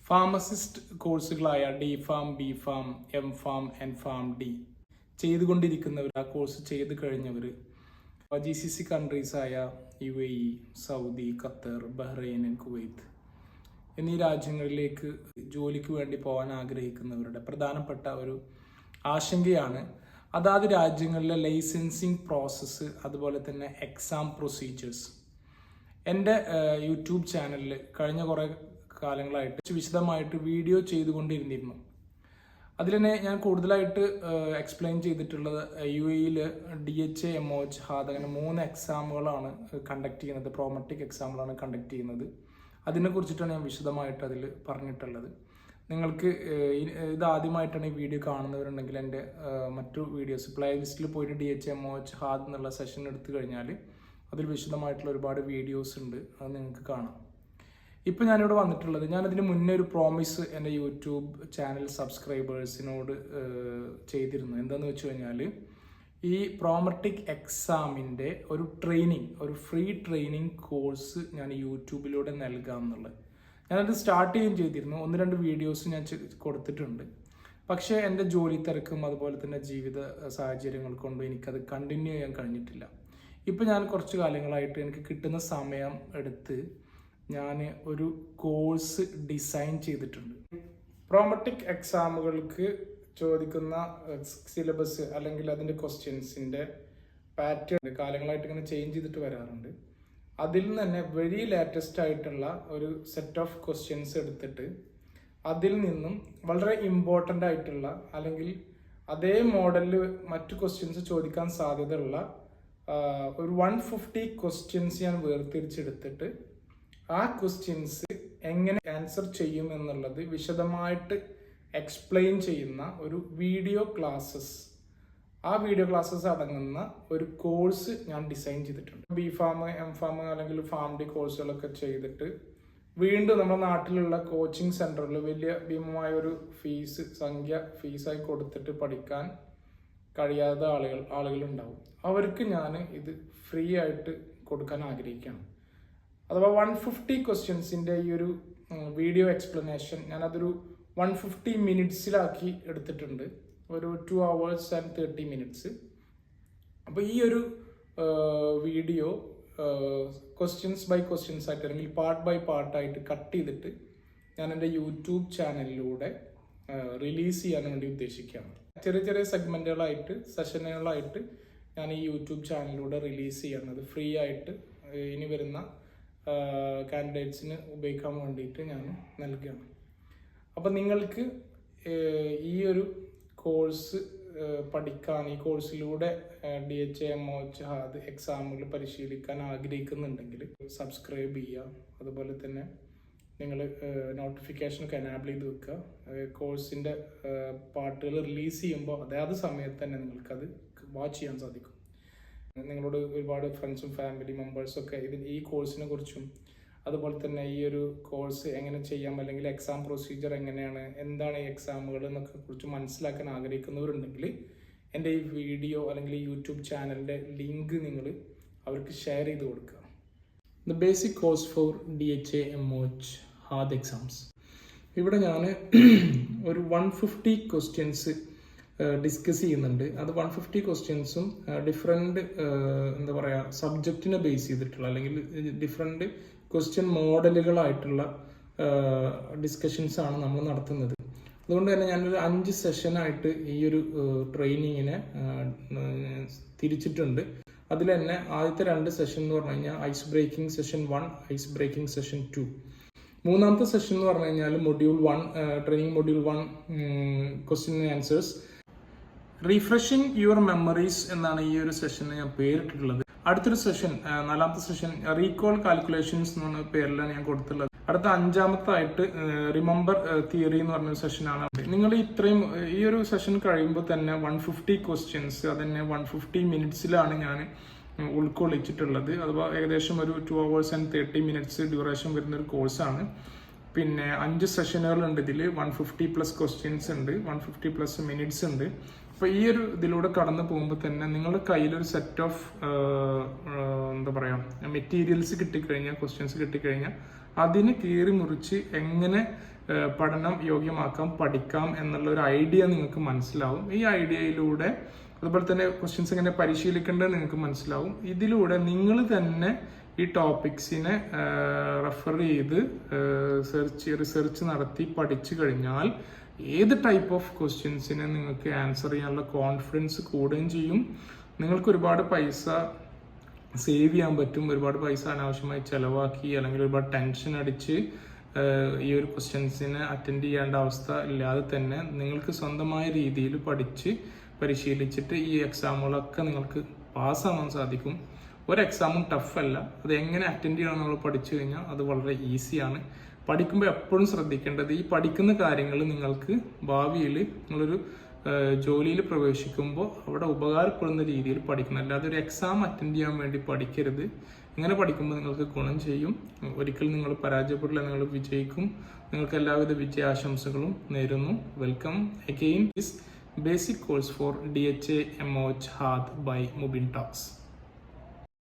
Pharmacist കോഴ്സുകളായ D pharm, B pharm, M pharm, and pharm D ചെയ്തുകൊണ്ടിരിക്കുന്നവർ, ആ course ചെയ്ത് കഴിഞ്ഞവർ GCC കൺട്രീസായ UAE, Saudi, Qatar, Bahrain, Kuwait എന്നീ രാജ്യങ്ങളിലേക്ക് ജോലിക്ക് വേണ്ടി പോകാൻ ആഗ്രഹിക്കുന്നവരുടെ പ്രധാനപ്പെട്ട ഒരു ആശങ്കയാണ് അതാത് രാജ്യങ്ങളിലെ ലൈസൻസിങ് പ്രോസസ്സ്, അതുപോലെ തന്നെ എക്സാം പ്രൊസീജിയേഴ്സ്. എൻ്റെ യൂട്യൂബ് ചാനലിൽ കഴിഞ്ഞ കുറേ കാലങ്ങളായിട്ട് വിശദമായിട്ട് വീഡിയോ ചെയ്തുകൊണ്ടിരുന്നിരുന്നു. അതിൽ തന്നെ ഞാൻ കൂടുതലായിട്ട് എക്സ്പ്ലെയിൻ ചെയ്തിട്ടുള്ളത് UAE DHA, MOH, HAD അങ്ങനെ 3 എക്സാമുകളാണ് കണ്ടക്ട് ചെയ്യുന്നത്, പ്രോമറ്റിക് എക്സാമുകളാണ് കണ്ടക്ട് ചെയ്യുന്നത്. അതിനെക്കുറിച്ചിട്ടാണ് ഞാൻ വിശദമായിട്ട് അതിൽ പറഞ്ഞിട്ടുള്ളത്. നിങ്ങൾക്ക് ഇത് ആദ്യമായിട്ടാണ് ഈ വീഡിയോ കാണുന്നവരുണ്ടെങ്കിൽ എൻ്റെ മറ്റു വീഡിയോസ് പ്ലേലിസ്റ്റിൽ പോയിട്ട് DHA, MOH, HAD എന്നുള്ള സെഷൻ എടുത്തു കഴിഞ്ഞാൽ അതിൽ വിശദമായിട്ടുള്ള ഒരുപാട് വീഡിയോസ് ഉണ്ട്, അത് നിങ്ങൾക്ക് കാണാം. ഇപ്പോൾ ഞാനിവിടെ വന്നിട്ടുള്ളത്, ഞാനതിന് മുന്നേ ഒരു പ്രോമിസ് എൻ്റെ യൂട്യൂബ് ചാനൽ സബ്സ്ക്രൈബേഴ്സിനോട് ചെയ്തിരുന്നു. എന്താണെന്ന് വെച്ച് കഴിഞ്ഞാൽ ഈ പ്രോമറ്റിക് എക്സാമിൻ്റെ ഒരു ട്രെയിനിങ്, ഒരു ഫ്രീ ട്രെയിനിങ് കോഴ്സ് ഞാൻ യൂട്യൂബിലൂടെ നൽകാം എന്നുള്ളത്. ഞാനത് സ്റ്റാർട്ട് ചെയ്യുകയും ചെയ്തിരുന്നു. 1-2 വീഡിയോസ് ഞാൻ കൊടുത്തിട്ടുണ്ട്. പക്ഷേ എൻ്റെ ജോലി തിരക്കും അതുപോലെ തന്നെ ജീവിത സാഹചര്യങ്ങൾ കൊണ്ട് എനിക്കത് കണ്ടിന്യൂ ചെയ്യാൻ കഴിഞ്ഞിട്ടില്ല. ഇപ്പോൾ ഞാൻ കുറച്ച് കാലങ്ങളായിട്ട് എനിക്ക് കിട്ടുന്ന സമയം എടുത്ത് ഞാൻ ഒരു കോഴ്സ് ഡിസൈൻ ചെയ്തിട്ടുണ്ട്. പ്രോമറ്റിക് എക്സാമുകൾക്ക് ചോദിക്കുന്ന സിലബസ് അല്ലെങ്കിൽ അതിൻ്റെ ക്വസ്റ്റ്യൻസിൻ്റെ പാറ്റേൺ കാലങ്ങളായിട്ട് ഇങ്ങനെ ചേഞ്ച് ചെയ്തിട്ട് വരാറുണ്ട്. അതിൽ നിന്ന് തന്നെ വെരി ലേറ്റസ്റ്റ് ആയിട്ടുള്ള ഒരു സെറ്റ് ഓഫ് ക്വസ്റ്റ്യൻസ് എടുത്തിട്ട് അതിൽ നിന്നും വളരെ ഇമ്പോർട്ടൻ്റ് ആയിട്ടുള്ള അല്ലെങ്കിൽ അതേ മോഡലിൽ മറ്റു ക്വസ്റ്റ്യൻസ് ചോദിക്കാൻ സാധ്യതയുള്ള ഒരു 150 ക്വസ്റ്റ്യൻസ് ഞാൻ വേർതിരിച്ചെടുത്തിട്ട് ആ ക്വസ്റ്റ്യൻസ് എങ്ങനെ ആൻസർ ചെയ്യും എന്നുള്ളത് വിശദമായിട്ട് എക്സ്പ്ലെയിൻ ചെയ്യുന്ന ഒരു വീഡിയോ ക്ലാസ്സസ്, ആ വീഡിയോ ക്ലാസ്സസ് അടങ്ങുന്ന ഒരു കോഴ്സ് ഞാൻ ഡിസൈൻ ചെയ്തിട്ടുണ്ട്. ബി ഫാം, എം ഫാം അല്ലെങ്കിൽ ഫാം ഡി കോഴ്സുകളൊക്കെ ചെയ്തിട്ട് വീണ്ടും നമ്മുടെ നാട്ടിലുള്ള കോച്ചിങ് സെൻറ്ററിൽ വലിയ ഭീമമായ ഒരു ഫീസായി കൊടുത്തിട്ട് പഠിക്കാൻ കഴിയാത്ത ആളുകളുണ്ടാവും. അവർക്ക് ഞാൻ ഇത് ഫ്രീ ആയിട്ട് കൊടുക്കാൻ ആഗ്രഹിക്കുകയാണ്. അഥവാ 150 ക്വസ്റ്റ്യൻസിൻ്റെ ഈ ഒരു വീഡിയോ എക്സ്പ്ലനേഷൻ ഞാനതൊരു 150 മിനിറ്റ്സിലാക്കി എടുത്തിട്ടുണ്ട്, ഒരു 2 hours and 30 minutes. അപ്പോൾ ഈ ഒരു വീഡിയോ ക്വസ്റ്റ്യൻസ് ബൈ ക്വസ്റ്റ്യൻസ് ആയിട്ട് അല്ലെങ്കിൽ പാർട്ട് ബൈ പാർട്ടായിട്ട് കട്ട് ചെയ്തിട്ട് ഞാൻ എൻ്റെ യൂട്യൂബ് ചാനലിലൂടെ റിലീസ് ചെയ്യാൻ വേണ്ടി ഉദ്ദേശിക്കുകയാണ്. ചെറിയ ചെറിയ സെഗ്മെൻറ്റുകളായിട്ട്, സെഷനുകളായിട്ട് ഞാൻ ഈ യൂട്യൂബ് ചാനലിലൂടെ റിലീസ് ചെയ്യണത് ഫ്രീ ആയിട്ട് ഇനി വരുന്ന കാൻഡിഡേറ്റ്സിന് ഉപയോഗിക്കാൻ വേണ്ടിയിട്ട് ഞാൻ നൽകുകയാണ്. അപ്പം നിങ്ങൾക്ക് ഈ ഒരു കോഴ്സ് പഠിക്കാൻ, ഈ കോഴ്സിലൂടെ DHA, MOH, HAD എക്സാമുകൾ പരിശീലിക്കാൻ ആഗ്രഹിക്കുന്നുണ്ടെങ്കിൽ സബ്സ്ക്രൈബ് ചെയ്യുക. അതുപോലെ തന്നെ നിങ്ങൾ നോട്ടിഫിക്കേഷനൊക്കെ എനാബിൾ ചെയ്ത് വെക്കുക. കോഴ്സിൻ്റെ പാർട്ടുകൾ റിലീസ് ചെയ്യുമ്പോൾ അതാത് സമയത്ത് തന്നെ നിങ്ങൾക്കത് വാച്ച് ചെയ്യാൻ സാധിക്കും. നിങ്ങളോട് ഒരുപാട് ഫ്രണ്ട്സും ഫാമിലി മെമ്പേഴ്സൊക്കെ ഈ കോഴ്സിനെ കുറിച്ചും അതുപോലെ തന്നെ ഈ ഒരു കോഴ്സ് എങ്ങനെ ചെയ്യാം അല്ലെങ്കിൽ എക്സാം പ്രൊസീജിയർ എങ്ങനെയാണ്, എന്താണ് ഈ എക്സാമുകൾ എന്നൊക്കെ കുറിച്ച് മനസ്സിലാക്കാൻ ആഗ്രഹിക്കുന്നവരുണ്ടെങ്കിൽ എൻ്റെ ഈ വീഡിയോ അല്ലെങ്കിൽ ഈ യൂട്യൂബ് ചാനലിൻ്റെ ലിങ്ക് നിങ്ങൾ അവർക്ക് ഷെയർ ചെയ്ത് കൊടുക്കുക. The basic course for DHA, MOH, HAD exams. ഇവിടെ ഞാൻ ഒരു 150 ക്വസ്റ്റ്യൻസ് ഡിസ്കസ് ചെയ്യുന്നുണ്ട്. അത് 150 ക്വസ്റ്റ്യൻസും ഡിഫറെൻറ്റ് എന്താ പറയുക സബ്ജക്റ്റിനെ ബേസ് ചെയ്തിട്ടുള്ള അല്ലെങ്കിൽ ഡിഫറെൻറ്റ് ക്വസ്റ്റ്യൻ മോഡലുകളായിട്ടുള്ള ഡിസ്കഷൻസാണ് നമ്മൾ നടത്തുന്നത്. അതുകൊണ്ട് തന്നെ ഞാനൊരു 5 സെഷനായിട്ട് ഈ ഒരു ട്രെയിനിങ്ങിനെ തിരിച്ചിട്ടുണ്ട്. അതിൽ തന്നെ ആദ്യത്തെ 2 സെഷൻ എന്ന് പറഞ്ഞു കഴിഞ്ഞാൽ ice breaking session 1, ice breaking session 2. മൂന്നാമത്തെ സെഷൻ എന്ന് പറഞ്ഞു കഴിഞ്ഞാൽ module 1, training module 1 question and answers. Refreshing your memories എന്നാണ് ഈ ഒരു സെഷന് ഞാൻ പേരിട്ടിട്ടുള്ളത്. അടുത്തൊരു സെഷൻ, 4ാമത്തെ സെഷൻ റീകോൾ കാൽക്കുലേഷൻസ് എന്നാണ് പേരിലാണ് ഞാൻ കൊടുത്തിട്ടുള്ളത്. അടുത്ത 5ാമത്തായിട്ട് റിമെമ്പർ തിയറി എന്ന് പറഞ്ഞൊരു സെഷനാണ്. നിങ്ങൾ ഈ ഒരു സെഷൻ കഴിയുമ്പോൾ തന്നെ 150 ക്വസ്റ്റ്യൻസ് അതന്നെ 150 മിനിറ്റ്സിലാണ് ഞാൻ ഉൾക്കൊള്ളിച്ചിട്ടുള്ളത്. അഥവാ ഏകദേശം ഒരു 2 hours and 30 minutes ഡ്യൂറേഷൻ വരുന്നൊരു കോഴ്സാണ്. പിന്നെ 5 സെഷനുകളുണ്ട് ഇതിൽ. 150+ ക്വസ്റ്റ്യൻസ് ഉണ്ട്, 150+ മിനിറ്റ്സ് ഉണ്ട്. അപ്പോൾ ഈ ഒരു ഇതിലൂടെ കടന്നു പോകുമ്പോൾ തന്നെ നിങ്ങളുടെ കയ്യിലൊരു സെറ്റ് ഓഫ് എന്താ പറയുക മെറ്റീരിയൽസ് കിട്ടിക്കഴിഞ്ഞാൽ, ക്വസ്റ്റ്യൻസ് കിട്ടിക്കഴിഞ്ഞാൽ അതിന് കീറി മുറിച്ച് എങ്ങനെ പഠനം യോഗ്യമാക്കാം, പഠിക്കാം എന്നുള്ള ഒരു ഐഡിയ നിങ്ങൾക്ക് മനസ്സിലാവും. ഈ ഐഡിയയിലൂടെ അതുപോലെ തന്നെ ക്വസ്റ്റ്യൻസ് എങ്ങനെ പരിശീലിക്കേണ്ടത് നിങ്ങൾക്ക് മനസ്സിലാവും. ഇതിലൂടെ നിങ്ങൾ തന്നെ ഈ ടോപ്പിക്സിനെ റെഫർ ചെയ്ത് റിസർച്ച് നടത്തി പഠിച്ചു കഴിഞ്ഞാൽ ഏത് ടൈപ്പ് ഓഫ് ക്വസ്റ്റ്യൻസിനെ നിങ്ങൾക്ക് ആൻസർ ചെയ്യാനുള്ള കോൺഫിഡൻസ് കൂടുകയും ചെയ്യും. നിങ്ങൾക്ക് ഒരുപാട് പൈസ സേവ് ചെയ്യാൻ പറ്റും. ഒരുപാട് പൈസ അനാവശ്യമായി ചിലവാക്കി അല്ലെങ്കിൽ ഒരുപാട് ടെൻഷൻ അടിച്ച് ഈ ഒരു ക്വസ്റ്റ്യൻസിനെ അറ്റൻഡ് ചെയ്യേണ്ട അവസ്ഥ ഇല്ലാതെ തന്നെ നിങ്ങൾക്ക് സ്വന്തമായ രീതിയിൽ പഠിച്ച് പരിശീലിച്ചിട്ട് ഈ എക്സാമുകളൊക്കെ നിങ്ങൾക്ക് പാസ്സാവാൻ സാധിക്കും. ഒരു എക്സാമും ടഫല്ല. അത് എങ്ങനെ അറ്റൻഡ് ചെയ്യണം നമ്മൾ പഠിച്ചു കഴിഞ്ഞാൽ അത് വളരെ ഈസിയാണ്. പഠിക്കുമ്പോൾ എപ്പോഴും ശ്രദ്ധിക്കേണ്ടത് ഈ പഠിക്കുന്ന കാര്യങ്ങൾ നിങ്ങൾക്ക് ഭാവിയിൽ നിങ്ങളൊരു ജോലിയിൽ പ്രവേശിക്കുമ്പോൾ അവിടെ ഉപകാരപ്പെടുന്ന രീതിയിൽ പഠിക്കണം. അല്ലാതെ ഒരു എക്സാം അറ്റൻഡ് ചെയ്യാൻ വേണ്ടി പഠിക്കരുത്. ഇങ്ങനെ പഠിക്കുമ്പോൾ നിങ്ങൾക്ക് ഗുണം ചെയ്യും. ഒരിക്കലും നിങ്ങൾ പരാജയപ്പെടില്ല, നിങ്ങൾ വിജയിക്കും. നിങ്ങൾക്ക് എല്ലാവിധ വിജയാശംസകളും നേരുന്നു. Welcome again this basic course for DHA MOH HAT by Mubin Talks.